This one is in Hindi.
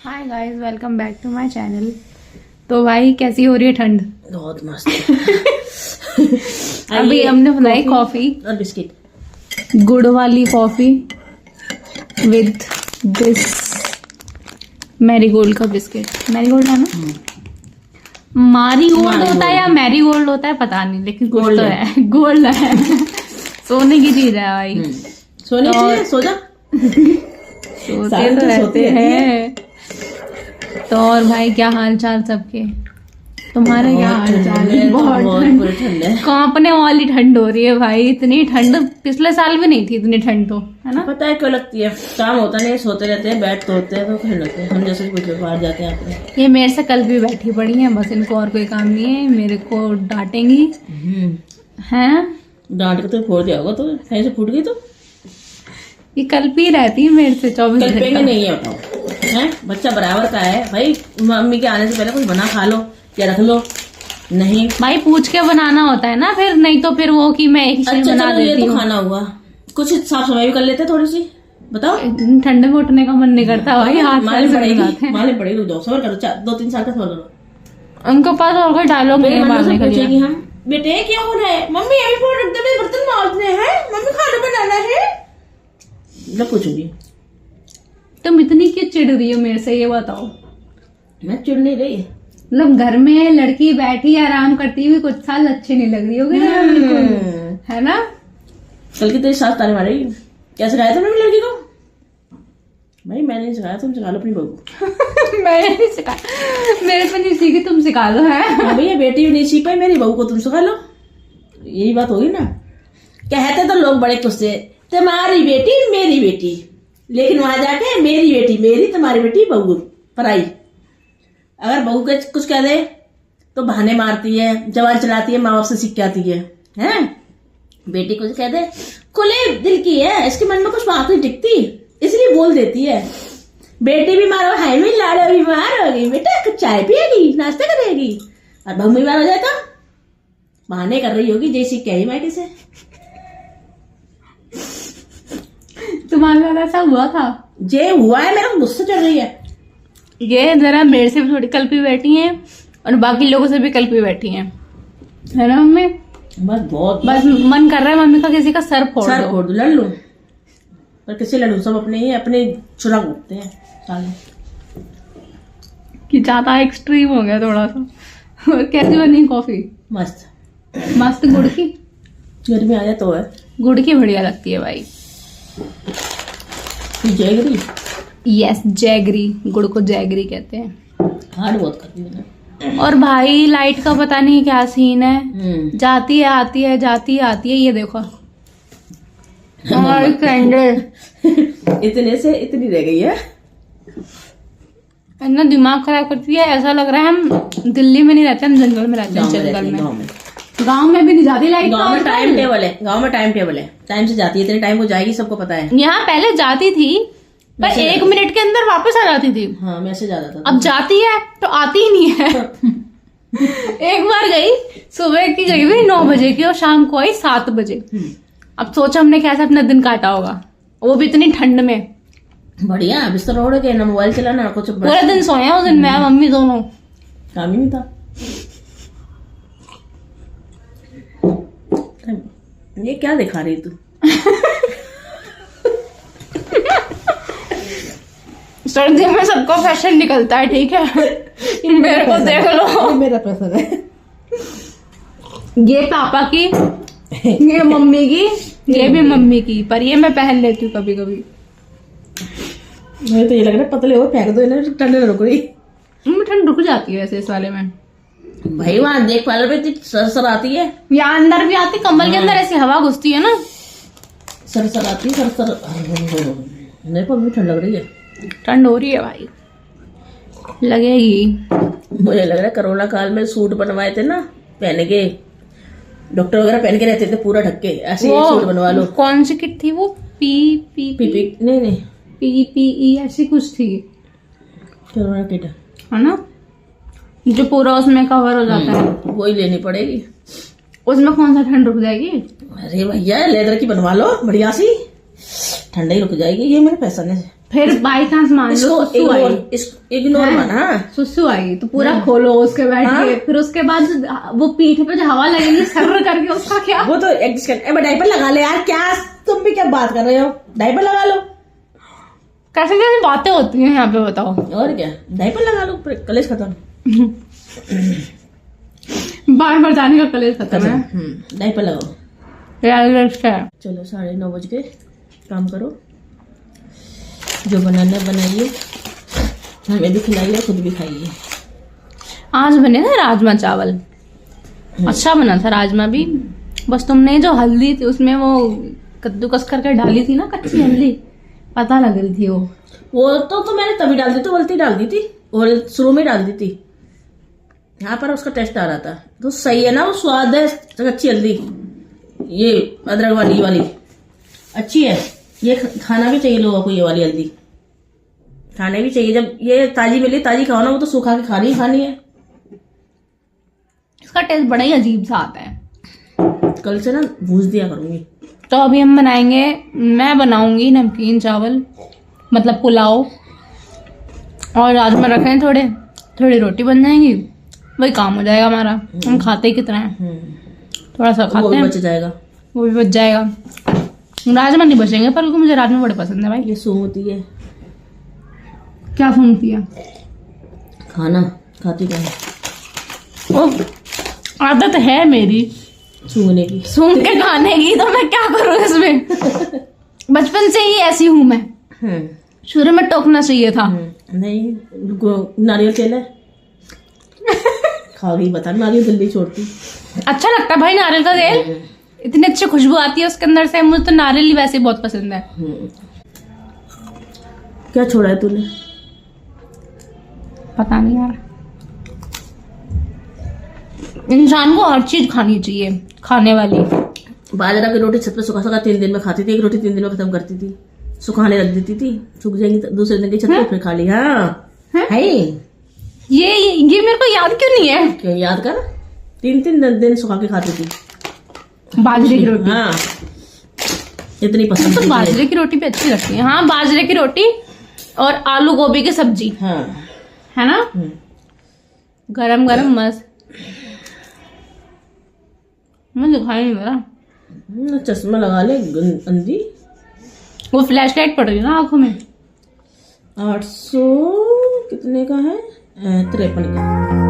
Hi guys, welcome back to my channel. तो भाई कैसी हो रही है ठंड? बहुत मस्त। अभी हमने बनाई कॉफी और बिस्किट, गुड़ वाली कॉफी विद दिस मैरीगोल्ड का बिस्किट। मैरीगोल्ड है ना? मारीगोल्ड होता है या मैरीगोल्ड होता है पता नहीं, लेकिन कुछ तो है, गोल्ड है। सोने की चीज है भाई। सोने की चीज, सो जा। सोते तो रहते हैं। तो और भाई क्या हाल चाल सबके? तुम्हारे क्या हाल चाल है? बहुत ठंड है, कांपने वाली ठंड हो रही है भाई। इतनी ठंड पिछले साल भी नहीं थी इतनी ठंड, तो है ना? पता है क्यों लगती है? काम होता नहीं, सोते रहते हैं, बैठ तो होते हैं तो ठंड लगती है। हम जैसे कुछ बाहर जाते हैं अपने। ये मेरे से कल भी बैठी पड़ी है, बस इनको और कोई काम नहीं है, मेरे को डांटेंगी। हैं? डांट के तो फोड़ दिया होगा, तो ऐसे फूट गई तो ये कल भी रहती है मेरे से 24 कल घंटे। नहीं है, बताओ है? बच्चा बराबर का है भाई। मम्मी के आने से पहले कुछ बना खा लो या रख लो। नहीं भाई पूछ के बनाना होता है ना, फिर नहीं तो फिर वो कि मैं एक ही चीज बना देती ये तो हूँ। खाना हुआ, कुछ साफ सफाई भी कर लेते थोड़ी सी। बताओ, ठंड में उठने का मन नहीं करता भाई, हाथ मालूम पैर पड़ेगी, जलते हैं। मालूम पड़ेगी। दो सबर करो, 2-3 साल का सबर करो। उनके पास और कोई डायलॉग नहीं है मारने के लिए। हम बेटे क्या हो रहा है? मम्मी अभी फोन रख दे, बर्तन मांजने हैं, मम्मी खाना बनाना है। मतलब पूछूंगी तुम इतनी क्यों चिढ़ रही हो मेरे से, ये बताओ। मैं चिढ़ नहीं रही। मतलब घर में लड़की बैठी आराम करती हुई कुछ साल अच्छी नहीं लग रही होगी ना बिल्कुल, है ना? कल की तेरी सास ताने मारेगी। क्या सिखाया तुमने लड़की को? भाई मैंने नहीं सिखाया, तुम सिखा लो अपनी बहू को। मैंने नहीं सिखाया, मेरे पे नहीं सीखी, तुम सिखा लो। है हाँ भैया, बेटी भी नहीं सीख पाई, मेरी बहू को तुम सिखा लो। यही बात होगी ना। कहते तो लोग बड़े खुश थे, तुम्हारी बेटी मेरी बेटी, लेकिन वहां जाके मेरी बेटी मेरी, तुम्हारी बेटी बहू पराई। अगर बहू के कुछ कह दे तो बहाने मारती है, जवान चलाती है, माँ बाप से सीख के आती है। हैं? बेटी कुछ कह दे, खुले दिल की है, इसके मन में कुछ बात नहीं टिकती, इसलिए बोल देती है। बेटी बीमार हो, हाय में लाड़ो बीमार होगी, बेटा कुछ चाय पिएगी, नाश्ता करेगी। और बहू बीमार हो जाए तो बहाने कर रही होगी, जैसी कही मायके से। तुम्हारे साथ ऐसा हुआ था? जे हुआ है, मेरा गुस्सा चढ़ रही है। ये जरा मेरे से भी थोड़ी कल्पी बैठी हैं और बाकी लोगों से भी कल्पी बैठी हैं, है ना मम्मी? बस बहुत, बस मन कर रहा है मम्मी का किसी का सर फोड़ दो, लड़ लूं। पर किसी लड़ू, सब अपने ही अपने चुरा घूमते हैं साले। कि ज्यादा एक्सट्रीम हो गया थोड़ा सा। और कैसी बनी कॉफी? मस्त मस्त। गुड़ की? गर्मी आ जाए तो है, गुड़ की बढ़िया लगती है भाई। जैगरी। Yes, jaggery. गुड़ को जैगरी कहते हैं। हार्ड बहुत करती है। और भाई लाइट का पता नहीं क्या सीन है, जाती है आती है, जाती है आती है। ये देखो हमारी कैंडल इतने से इतनी रह गई है ना, दिमाग खराब करती है। ऐसा लग रहा है हम दिल्ली में नहीं रहते, हम जंगल में रहते हैं। जंगल में, गांव में भी नहीं जाती लाइट। गांव में टाइम टेबल है, गांव में टाइम टेबल है, टाइम से जाती है, इतने टाइम को जाएगी, सबको पता है। यहाँ पहले जाती थी पर 1 मिनट के अंदर वापस आ जाती थी। हाँ, मैसेज आ जाता था। अब जाती है तो आती ही नहीं है। एक बार गई, सुबह की गई हुई 9 बजे की और शाम को आई 7 बजे। अब सोचा हमने कैसे अपना दिन काटा होगा, वो भी इतनी ठंड में। बढ़िया, बिस्तर ओढ़ के ना मोबाइल चलाना, कुछ पूरे दिन सोए उस दिन, मैं मम्मी दोनों। काम ही नहीं था। ये क्या दिखा रही तू? सर्दी में सबको फैशन निकलता है, ठीक है? मेरे को देख लो, मेरा पसंद है। ये पापा की, ये मम्मी की, ये भी मम्मी की, पर ये मैं पहन लेती हूँ कभी कभी। मुझे तो ये लग रहा है पतले हो, फेंक दो इन्हें, ठंड रुक रही। ठंड रुक जाती है वैसे इस वाले में भाई। वहां देख पार्लर पे सर आती है, यहाँ अंदर भी आती, कम्बल के अंदर ऐसी हवा घुसती है ना, सर आती है, सर। नहीं पर ठंड लग रही है। ठंड हो रही है भाई, लगेगी। मुझे लग रहा है कोरोना काल में सूट बनवाए थे ना पहन के, डॉक्टर वगैरह पहन के रहते थे पूरा ढक के, ऐसे सूट बनवा लो। कौन सी किट थी वो? पी नहीं PPE ऐसी कुछ थी, कोरोना किट है ना, जो पूरा उसमें कवर हो जाता है। वही लेनी पड़ेगी। उसमें कौन सा ठंड रुक जाएगी? अरे भैया, लेदर की बनवा लो बढ़िया सी, ठंडा ही रुक जाएगी। ये मेरे पैसा ने फिर बाई चांस मान लो इसको सुसु आई, इग्नोर माना। सुसु आई तो पूरा खोलो उसके बैठ के, फिर उसके बाद वो पीठ पे जो हवा लगेगी सर्र करके, उसका क्या? वो तो एडजस्ट कर। डायपर लगा ले यार, क्या तुम भी क्या बात कर रहे हो? डायपर लगा लो। कैसे कैसे बातें होती हैं यहाँ पे, बताओ। और क्या, डायपर लगा लो, कलेश खत्म। बार बार जाने का कलेश खत्म है। डायपर लगाओ। चलो 9:30 बज के काम करो, जो बनाना बनाइए, हमें भी खिलाइए, खुद भी खाइए। आज बने ना राजमा चावल, अच्छा बना था राजमा भी, बस तुमने जो हल्दी थी उसमें वो कद्दूकस करके डाली थी ना, कच्ची हल्दी, पता लग रही थी वो तो मैंने तभी डाल दी थी, गलती डाल दी थी, और शुरू में डाल दी थी, यहाँ पर उसका टेस्ट आ रहा था। तो सही है ना, वो स्वाद है, कच्ची हल्दी, ये अदरक वाली अच्छी है। ये खाना भी चाहिए लोगों को, ये वाली हल्दी खाने भी चाहिए। जब ये ताजी मिली, ताजी खाओ ना, वो तो सुखा के खानी है। इसका टेस्ट बड़ा ही अजीब सा आता है। कल से ना भूज दिया करूंगी। तो अभी हम बनाएंगे, मैं बनाऊंगी नमकीन चावल, मतलब पुलाव, और राजमा रखे हैं थोड़ी रोटी बन जाएंगी, वही काम हो जाएगा हमारा। हम खाते ही कितना है, थोड़ा सा खाते हैं, वो भी बच जाएगा। राजमा नहीं बचेंगे, पर मुझे राजमा बड़े पसंद है भाई। ये सूंघती है। क्या सूंघती है? खाना खाती क्या है? ओ, आदत है मेरी सूंघने की, सूंघ के खाने की, तो मैं क्या करूँ इसमें। बचपन से ही ऐसी हूँ मैं, शुरू में टोकना चाहिए था। नहीं, नारियल तेल है, खा गई, बता, नारियल जल्दी छोड़ती। अच्छा लगता है भाई नारियल का तेल, इतनी अच्छी खुशबू आती है उसके अंदर से। मुझे तो नारियल ही वैसे बहुत पसंद है। क्या छोड़ा है तूने? पता नहीं यार, इंसान को हर चीज खानी चाहिए, खाने वाली। बाजरा की रोटी छत पे सुखा 3 दिन में खाती थी, एक रोटी 3 दिन में खत्म करती थी, सुखाने रख देती थी, सूख जाएंगी तो दूसरे दिन की छत पे फिर खा ली। हाँ है ये मेरे को याद क्यों नहीं है? क्यों याद कर, 3 दिन सुखा के खाती थी बाजरे की रोटी। हाँ, इतनी पसंद तो बाजरे की रोटी भी अच्छी लगती है। हाँ, बाजरे की रोटी और आलू गोभी की सब्जी, हाँ है ना, गरम गरम मस्त। मुझे दिखाई नहीं मेरा, चश्मा लगा ले अंधी। वो फ्लैश लाइट पड़ रही है ना आंखों में। 800 कितने का है? 53 का।